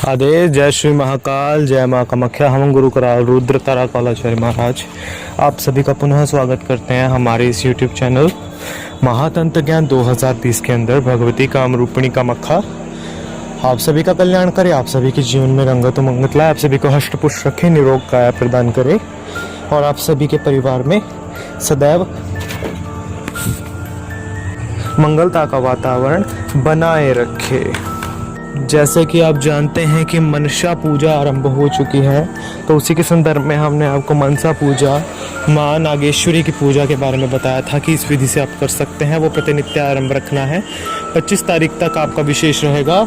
आदेश। जय श्री महाकाल, जय माँ कामाख्या। हम गुरु कराल रुद्र तारा कौलाचार्य महाराज आप सभी का पुनः स्वागत करते हैं हमारे इस YouTube चैनल महातंत्र ज्ञान 2020 के अंदर। भगवती कामरूपिणी कामाख्या आप सभी का कल्याण करे, आप सभी के जीवन में रंगत मंगत लाए, आप सभी को हष्ट पुष्ट रखे, निरोग काया प्रदान करे और आप सभी के परिवार में सदैव मंगलता का वातावरण बनाए रखे। जैसे कि आप जानते हैं कि मनसा पूजा आरंभ हो चुकी है, तो उसी के संदर्भ में हमने आपको मनसा पूजा माँ नागेश्वरी की पूजा के बारे में बताया था कि इस विधि से आप कर सकते हैं। वो प्रतिनित्य आरंभ रखना है। 25 तारीख तक आपका विशेष रहेगा,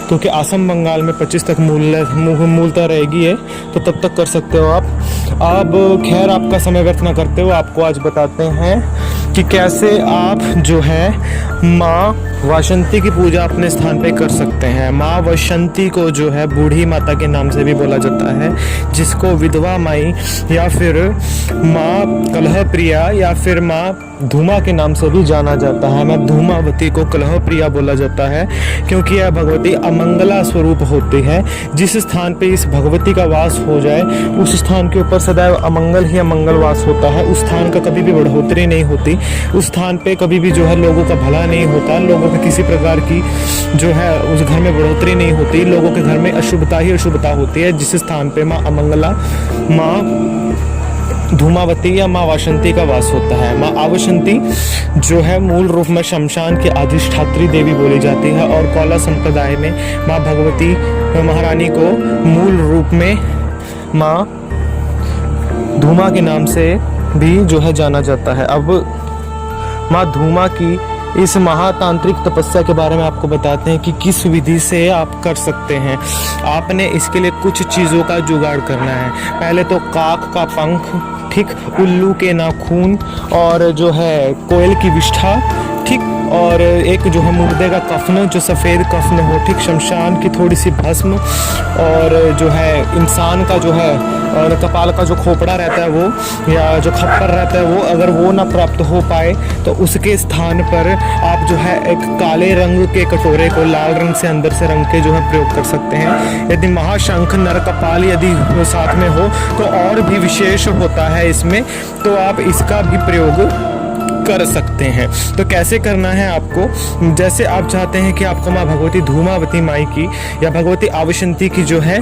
क्योंकि असम बंगाल में 25 तक मूलता रहेगी है, तो तब तक कर सकते हो आप। अब खैर आपका समय व्यर्थ ना करते हो, आपको आज बताते हैं कि कैसे आप जो है माँ वासंती की पूजा अपने स्थान पे कर सकते हैं। माँ वासंती को जो है बूढ़ी माता के नाम से भी बोला जाता है, जिसको विधवा माई या फिर माँ कलह प्रिया या फिर माँ धूमा के नाम से भी जाना जाता है। माँ धूमावती को कलह प्रिया बोला जाता है, क्योंकि यह भगवती अमंगला स्वरूप होती है। जिस स्थान पे इस भगवती का वास हो जाए, उस स्थान के ऊपर सदैव अमंगल ही अमंगल वास होता है। उस स्थान का कभी भी बढ़ोतरी नहीं होती, उस स्थान पे कभी भी जो है लोगों का भला नहीं होता, लोगों के किसी प्रकार की जो है उस घर में बढ़ोतरी नहीं होती, लोगों के घर में अशुभता ही अशुभता होती है। जिस स्थान पे माँ अमंगला, माँ धूमावती या माँ वासंती का वास होता है। माँ आवासंती जो है मूल रूप में शमशान की अधिष्ठात्री देवी बोली जाती है, और कौला संप्रदाय में माँ भगवती महारानी को मूल रूप में माँ धूमा के नाम से भी जो है जाना जाता है। अब माँ धूमा की इस महातांत्रिक तपस्या के बारे में आपको बताते हैं कि किस विधि से आप कर सकते हैं। आपने इसके लिए कुछ चीज़ों का जुगाड़ करना है। पहले तो काक का पंख, ठीक, उल्लू के नाखून और जो है कोयल की विष्ठा, ठीक, और एक जो है मुर्दे का कफन, जो सफ़ेद कफन हो, ठीक, शमशान की थोड़ी सी भस्म, और जो है इंसान का जो है और कपाल का जो खोपड़ा रहता है वो, या जो खप्पर रहता है वो, अगर वो ना प्राप्त हो पाए तो उसके स्थान पर आप जो है एक काले रंग के कटोरे को लाल रंग से अंदर से रंग के जो है प्रयोग कर सकते हैं। यदि महाशंख नर कपाल यदि साथ में हो तो और भी विशेष होता है इसमें, तो आप इसका भी प्रयोग कर सकते हैं। तो कैसे करना है आपको, जैसे आप चाहते हैं कि आपको माँ भगवती धूमावती माई की या भगवती आवासंती की जो है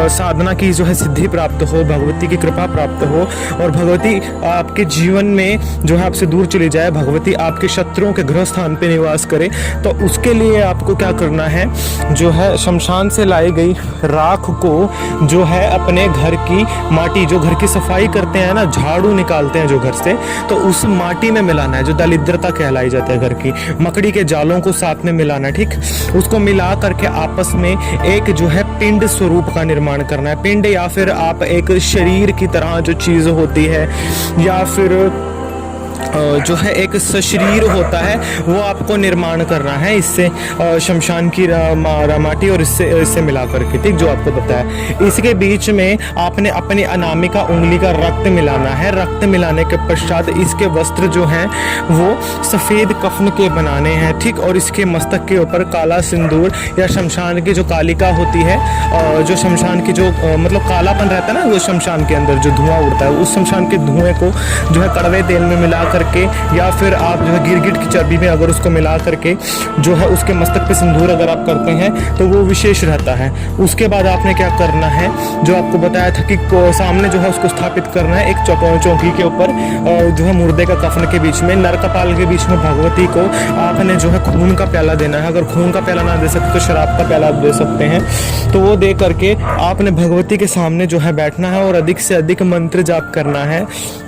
साधना की जो है सिद्धि प्राप्त हो, भगवती की कृपा प्राप्त हो, और भगवती आपके जीवन में जो है आपसे दूर चली जाए, भगवती आपके शत्रुओं के गृह स्थान पे निवास करे, तो उसके लिए आपको क्या करना है, जो है शमशान से लाई गई राख को जो है अपने घर की माटी, जो घर की सफाई करते हैं ना, झाड़ू निकालते हैं जो घर से, तो उस माटी में मिलाना है, जो दरिद्रता कहलाई जाती है घर की, मकड़ी के जालों को साथ में मिलाना है, ठीक, उसको मिला करके आपस में एक जो है पिंड स्वरूप का निर्माण करना है। पिंड या फिर आप एक शरीर की तरह जो चीज होती है, या फिर जो है एक सशरीर होता है, वो आपको निर्माण करना है इससे शमशान की माटी और इससे मिला करके, ठीक, जो आपको बताया। इसके बीच में आपने अपनी अनामिका उंगली का रक्त मिलाना है। रक्त मिलाने के पश्चात इसके वस्त्र जो हैं वो सफ़ेद कफन के बनाने हैं, ठीक, और इसके मस्तक के ऊपर काला सिंदूर या शमशान की जो कालिका होती है, जो शमशान की जो मतलब कालापन रहता है ना, वो शमशान के अंदर जो धुआं उड़ता है, उस शमशान के धुएं को जो है कड़वे तेल में मिला करके, या फिर आप जो है गिरगिट की चर्बी में अगर उसको मिला करके जो है उसके मस्तक पे सिंदूर अगर आप करते हैं तो वो विशेष रहता है। उसके बाद आपने क्या करना है, जो आपको बताया था कि सामने जो है उसको स्थापित करना है एक चौकी के ऊपर, जो है मुर्दे का कफन के बीच में, नर कपाल के बीच में भगवती को आपने जो है खून का प्याला देना है। अगर खून का प्याला ना दे सकते तो शराब का प्याला दे सकते हैं, तो वो दे करके आपने भगवती के सामने जो है बैठना है और अधिक से अधिक मंत्र जाप करना है।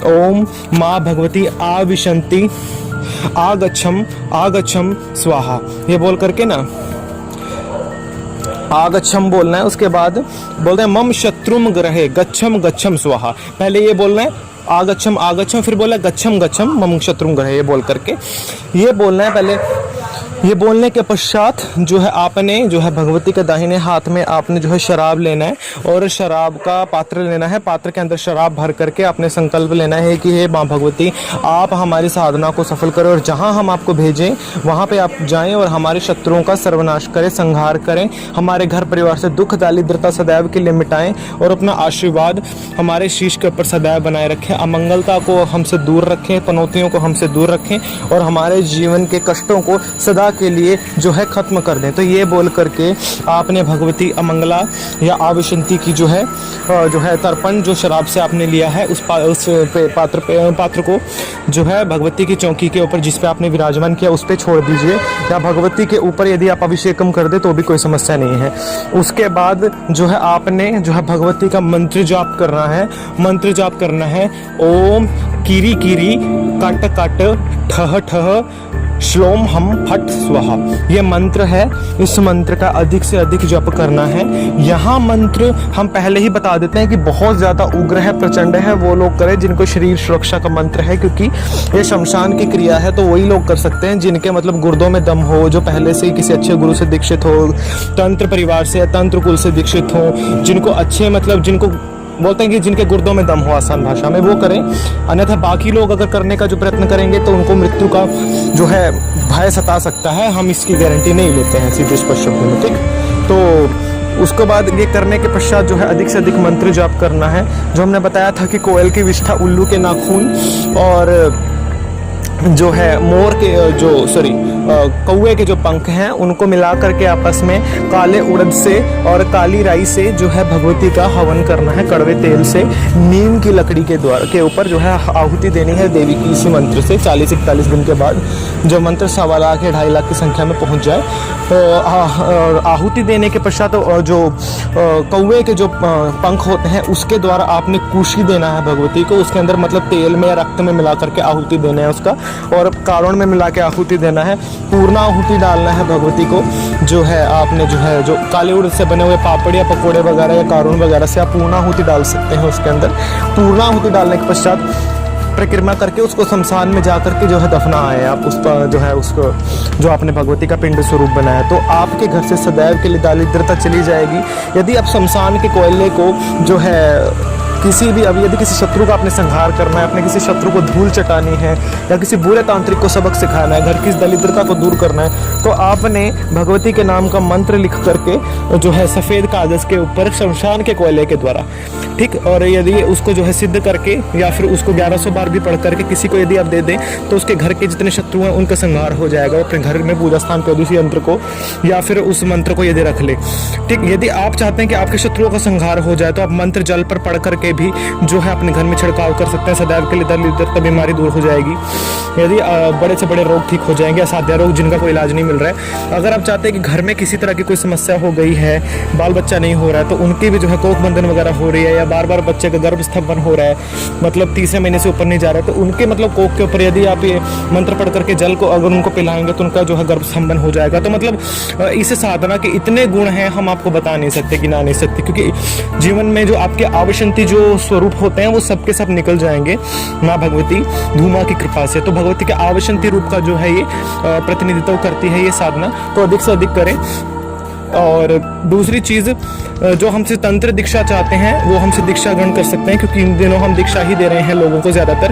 ओम माँ भगवती आविशंति आगच्छम आगच्छम स्वाहा, ये बोल करके ना आगच्छम बोलना है। उसके बाद बोलते हैं मम शत्रुम ग्रहे गच्छम गच्छम स्वाहा। पहले ये बोलना है आगच्छम आगच्छम, फिर बोला गच्छम गच्छम मम शत्रुम ग्रहे, ये बोल करके ये बोलना है पहले। ये बोलने के पश्चात जो है आपने जो है भगवती के दाहिने हाथ में आपने जो है शराब लेना है और शराब का पात्र लेना है। पात्र के अंदर शराब भर करके आपने संकल्प लेना है कि हे माँ भगवती, आप हमारी साधना को सफल करें और जहाँ हम आपको भेजें वहाँ पे आप जाएं और हमारे शत्रुओं का सर्वनाश करें, संहार करें, हमारे घर परिवार से दुख दारिद्रता सदैव के लिए मिटाएं और अपना आशीर्वाद हमारे शीश के ऊपर सदैव बनाए रखें, अमंगलता को हमसे दूर रखें, पनौतियों को हमसे दूर रखें और हमारे जीवन के कष्टों को सदा के लिए जो है ख़त्म कर दें। तो ये बोल करके आपने भगवती अमंगला या आविशंती की जो है तर्पण जो शराब से आपने लिया है उस पात्र को जो है भगवती की चौकी के ऊपर जिस पे आपने विराजमान किया उस पे छोड़ दीजिए, या भगवती के ऊपर यदि आप अभिषेकम कर दे तो भी कोई समस्या नहीं है। उसके बाद जो है आपने जो है भगवती का मंत्र जाप करना है। मंत्र जाप करना है ओम कीरी कीरी कट कट ठह ठह श्लोम हम फट स्वाहा। ये मंत्र है, इस मंत्र का अधिक से अधिक जप करना है। यहाँ मंत्र हम पहले ही बता देते हैं कि बहुत ज़्यादा उग्र है, प्रचंड है, वो लोग करें जिनको शरीर सुरक्षा का मंत्र है, क्योंकि ये शमशान की क्रिया है। तो वही लोग कर सकते हैं जिनके मतलब गुर्दों में दम हो, जो पहले से ही किसी अच्छे गुरु से दीक्षित हो, तंत्र परिवार से या तंत्र कुल से दीक्षित हो, जिनको अच्छे मतलब जिनको बोलते हैं कि जिनके गुर्दों में दम हो, आसान भाषा में, वो करें। अन्यथा बाकी लोग अगर करने का जो प्रयत्न करेंगे तो उनको मृत्यु का जो है भय सता सकता है। हम इसकी गारंटी नहीं लेते हैं सीधे स्पष्ट शब्दों में, ठीक। तो उसके बाद ये करने के पश्चात जो है अधिक से अधिक मंत्र जाप करना है। जो हमने बताया था कि कोयल की विष्ठा, उल्लू के नाखून और जो है मोर के कौवे के जो पंख हैं उनको मिला करके आपस में काले उड़द से और काली राई से जो है भगवती का हवन करना है। कड़वे तेल से नीम की लकड़ी के ऊपर जो है आहुति देनी है देवी की इसी मंत्र से। 40-41 दिन के बाद जो मंत्र 1.25 लाख या 2.5 लाख की संख्या में पहुंच जाए तो आहुति देने के पश्चात जो कौवे के जो पंख होते हैं उसके द्वारा आपने कुशी देना है भगवती को। उसके अंदर मतलब तेल में या रक्त में मिला करके आहुति देना है उसका, और कारोण में मिला के आहुति देना है। पूर्ण आहुति डालना है भगवती को। जो है आपने जो काले उड़द से बने हुए पापड़ या पकोड़े वगैरह या कारोण वगैरह से आप पूर्ण आहुति डाल सकते हैं उसके अंदर। पूर्ण आहुति डालने के पश्चात परिक्रमा करके उसको शमशान में जा करके जो है दफना आए आप उस पर जो है उसको जो आपने भगवती का पिंड स्वरूप बनाया, तो आपके घर से सदैव के लिए दारिद्रता चली जाएगी। यदि आप शमशान के कोयले को जो है यदि किसी शत्रु का आपने संहार करना है, अपने किसी शत्रु को धूल चटानी है या किसी बुरे तांत्रिक को सबक सिखाना है, घर की दरिद्रता को दूर करना है, तो आपने भगवती के नाम का मंत्र लिख करके जो है सफ़ेद कागज़ के ऊपर शमशान के कोयले के द्वारा, ठीक। और यदि उसको जो है सिद्ध करके या फिर उसको 1100 बार भी पढ़ करके किसी को यदि आप दे दें तो उसके घर के जितने शत्रु हैं उनका संहार हो जाएगा। अपने घर में पूजा स्थान पर उस यंत्र को या फिर उस मंत्र को यदि रख ले, ठीक। यदि आप चाहते हैं कि आपके शत्रुओं का संहार हो जाए तो आप मंत्र जल पर पढ़ करके भी जो है अपने घर में छिड़काव कर सकते हैं। सदैव के लिए दरिद्रता बीमारी दूर हो जाएगी। यदि बड़े से बड़े रोग ठीक हो जाएंगे, असाध्य रोग जिनका कोई इलाज नहीं मिल रहा है। अगर आप चाहते हैं कि घर में किसी तरह की कोई समस्या हो गई है, बाल बच्चा नहीं हो रहा है, तो उनकी भी जो है कोख बंधन वगैरह हो रही है या बार बार बच्चे का गर्भ स्तंभन हो रहा है, मतलब 30 महीने से ऊपर नहीं जा रहा है, तो उनके मतलब कोख के ऊपर यदि आप ये मंत्र पढ़ करके जल को अगर उनको पिलाएंगे तो उनका जो है गर्भ स्तंभन हो जाएगा। तो मतलब इस साधना के इतने गुण हैं, हम आपको बता नहीं सकते, गिना नहीं सकते, क्योंकि जीवन में जो आपके आविशंती जो स्वरूप होते हैं वो सबके सब निकल जाएंगे माँ भगवती धूमा की कृपा से। तो भगवती के आविशंती रूप का जो है ये प्रतिनिधित्व करती है ये साधना, तो अधिक से अधिक करें। और दूसरी चीज़, जो हमसे तंत्र दीक्षा चाहते हैं वो हमसे दीक्षा ग्रहण कर सकते हैं, क्योंकि इन दिनों हम दीक्षा ही दे रहे हैं लोगों को ज़्यादातर।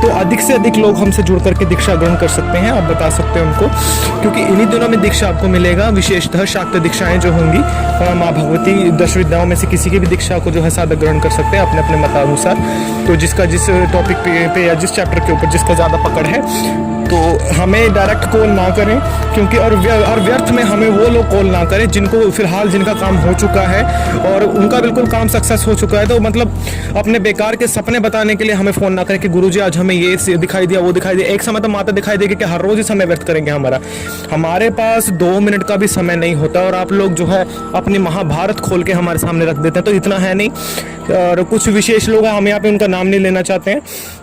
तो अधिक से अधिक लोग हमसे जुड़ करके दीक्षा ग्रहण कर सकते हैं, आप बता सकते हैं उनको, क्योंकि इन्हीं दिनों में दीक्षा आपको मिलेगा। विशेषतः शाक्त दीक्षाएँ जो होंगी, माँ भगवती 10 विद्याओं में से किसी की भी दीक्षा को जो है साधक ग्रहण कर सकते हैं अपने अपने मतानुसार। तो जिसका जिस टॉपिक पे या जिस चैप्टर के ऊपर जिसका ज़्यादा पकड़ है, तो हमें डायरेक्ट कॉल ना करें, क्योंकि और व्यर्थ में हमें वो लोग कॉल ना करें जिनको फिलहाल जिनका काम हो चुका है और उनका बिल्कुल काम सक्सेस हो चुका है। तो मतलब अपने बेकार के सपने बताने के लिए हमें फ़ोन ना करें कि गुरुजी आज हमें ये दिखाई दिया, वो दिखाई दिया। एक समय तो माता दिखाई देगी कि हर रोज़ ही समय व्यर्थ करेंगे हमारे पास 2 मिनट का भी समय नहीं होता, और आप लोग जो है अपनी महाभारत खोल के हमारे सामने रख देते हैं, तो इतना है नहीं। और कुछ विशेष लोग हैं, हम यहाँ पे उनका नाम नहीं लेना चाहते हैं,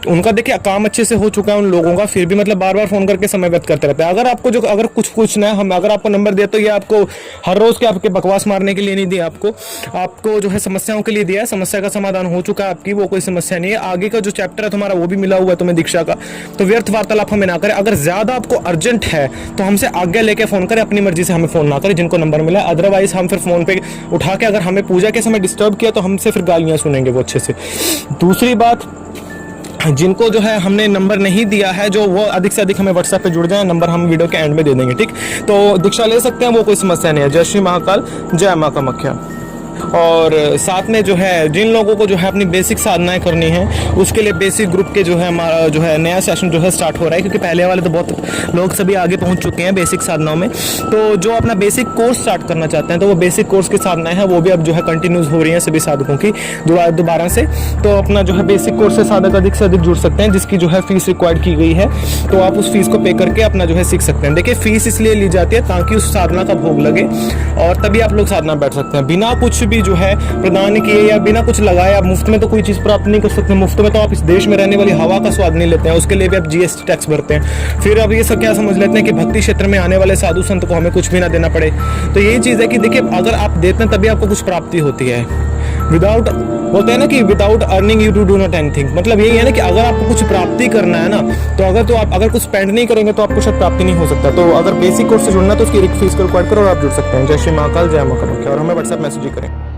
उनका देखिए काम अच्छे से हो चुका है उन लोगों का, फिर भी मतलब बार बार फोन करके समय व्यर्थ करते रहते हैं। अगर आपको जो अगर कुछ पूछना है, हम अगर आपको नंबर दिया तो ये आपको हर रोज के आपके बकवास मारने के लिए नहीं दिया, आपको जो है समस्याओं के लिए दिया है। समस्या का समाधान हो चुका है आपकी, वो कोई समस्या नहीं है। आगे का जो चैप्टर है तुम्हारा वो भी मिला हुआ है तुम्हें दीक्षा का। तो व्यर्थ वार्तालाप हमें ना करें। अगर ज्यादा आपको अर्जेंट है तो हमसे आज्ञा लेके फोन करें, अपनी मर्जी से हमें फोन ना करें जिनको नंबर मिला। अदरवाइज हम फिर फोन पे उठा के अगर हमें पूजा के समय डिस्टर्ब किया तो हमसे फिर गालियां सुनेंगे वो अच्छे से। दूसरी बात, जिनको जो है हमने नंबर नहीं दिया है, जो वो अधिक से अधिक हमें व्हाट्सएप पे जुड़ जाए, नंबर हम वीडियो के एंड में दे देंगे, ठीक। तो दीक्षा ले सकते हैं, वो कोई समस्या नहीं है। जय श्री महाकाल, जय माँ कामाख्या। और साथ में जो है जिन लोगों को जो है अपनी बेसिक साधनाएं करनी है, उसके लिए बेसिक ग्रुप के जो है हमारा जो है नया सेशन जो है स्टार्ट हो रहा है, क्योंकि पहले वाले तो बहुत लोग सभी आगे पहुंच चुके हैं बेसिक साधनाओं में। तो जो अपना बेसिक कोर्स स्टार्ट करना चाहते हैं, तो वो बेसिक कोर्स की साधनाएं हैं वो भी अब जो है कंटिन्यूज हो रही हैं सभी साधकों की दोबारा से। तो अपना जो है बेसिक कोर्स से साधक अधिक से अधिक जुड़ सकते हैं, जिसकी जो है फीस रिक्वायर्ड की गई है। तो आप उस फीस को पे करके अपना जो है सीख सकते हैं। देखिए, फीस इसलिए ली जाती है ताकि उस साधना का भोग लगे और तभी आप लोग साधना बैठ सकते हैं। बिना कुछ भी जो है प्रदान किए या बिना कुछ लगाए आप मुफ्त में तो कोई चीज प्राप्त नहीं कर सकते। मुफ्त में तो आप इस देश में रहने वाली हवा का स्वाद नहीं लेते हैं, उसके लिए भी आप जीएसटी टैक्स भरते हैं। फिर अब ये सब क्या समझ लेते हैं कि भक्ति क्षेत्र में आने वाले साधु संत को हमें कुछ भी ना देना पड़े। तो यही चीज है कि देखिए, अगर आप देते हैं तभी आपको कुछ प्राप्ति होती है। विदाउट, बोलते हैं ना कि without earning you do not anything. मतलब यही है ना कि अगर आपको कुछ प्राप्ति करना है ना, तो आप अगर कुछ स्पेंड नहीं करेंगे तो आपको शायद प्राप्ति नहीं हो सकता। तो अगर बेसिक कोर्स से जुड़ना है तो उसकी फीस को रिक्वायर करो और आप जुड़ सकते हैं। जय श्री महाकाल, जय मां कामाख्या। और हमें व्हाट्सएप मैसेज ही करें।